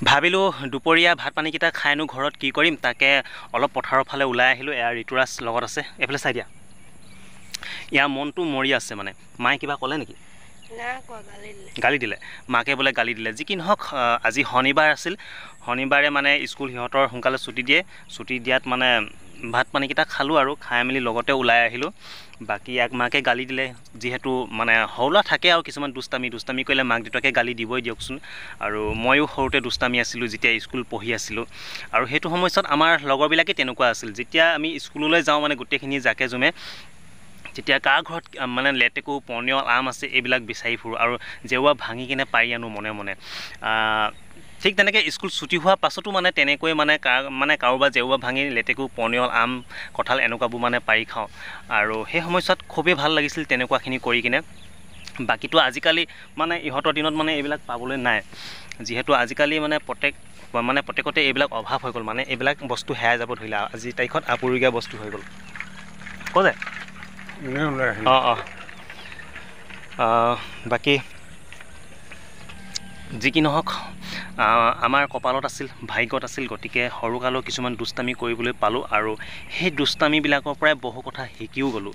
ভাবিলোঁ দুপৰীয়া ভাত পানীকেইটা খাইনো ঘৰত কি কৰিম, তাকে অলপ পথাৰৰ ফালে ওলাই আহিলোঁ। এয়া ঋতুৰাজ লগত আছে, এইফালে চাই দিয়া। ইয়াৰ মনটো মৰি আছে মানে। মায়ে কিবা ক'লে নেকি? গালি দিলে। মাকে বোলে গালি দিলে। যি কি নহওক, আজি শনিবাৰ আছিল। শনিবাৰে মানে স্কুল সিহঁতৰ সোনকালে ছুটি দিয়ে। ছুটি দিয়াত মানে ভাত পানীকেইটা খালোঁ আৰু খাই মেলি লগতে ওলাই আহিলোঁ। বাকী ইয়াক মাকে গালি দিলে, যিহেতু মানে সৰু ল'ৰা থাকে আৰু কিছুমান দুষ্টামি কৰিলে মাক দেউতাকে গালি দিবই দিয়কচোন। আৰু ময়ো সৰুতে দুষ্টামি আছিলোঁ যেতিয়া স্কুল পঢ়ি আছিলোঁ। আৰু সেইটো সময়ছোৱাত আমাৰ লগৰবিলাকে তেনেকুৱা আছিল। যেতিয়া আমি স্কুললৈ যাওঁ মানে গোটেইখিনি জাকে জুমে, তেতিয়া কাৰ ঘৰত মানে লেটেকু পনিয়ল আম আছে এইবিলাক বিচাৰি ফুৰোঁ আৰু জেওৰা ভাঙি কিনে পাৰি আনো মনে মনে। ঠিক তেনেকৈ স্কুল ছুটি হোৱাৰ পাছতো মানে তেনেকৈ মানে কাৰোবাৰ জেওৰা ভাঙি লেটেকু পনিয়ল আম কঁঠাল এনেকুৱাবোৰ মানে পাৰি খাওঁ। আৰু সেই সময়ছোৱাত খুবেই ভাল লাগিছিল তেনেকুৱাখিনি কৰি কিনে। বাকীটো আজিকালি মানে ইহঁতৰ দিনত মানে এইবিলাক পাবলৈ নাই, যিহেতু আজিকালি মানে প্ৰত্যেকতে এইবিলাক অভাৱ হৈ গ'ল। মানে এইবিলাক বস্তু হেৰাই যাব ধৰিলে, আজিৰ তাৰিখত আপুৰুগীয়া বস্তু হৈ গ'ল। ক'লে বাকী যি কি নহওক, আমাৰ কপালত আছিল, ভাগ্যত আছিল। গতিকে সৰুকালৰ কিছুমান দুষ্টামি কৰিবলৈ পালোঁ আৰু সেই দুষ্টামিবিলাকৰ পৰাই বহু কথা শিকিও গ'লোঁ।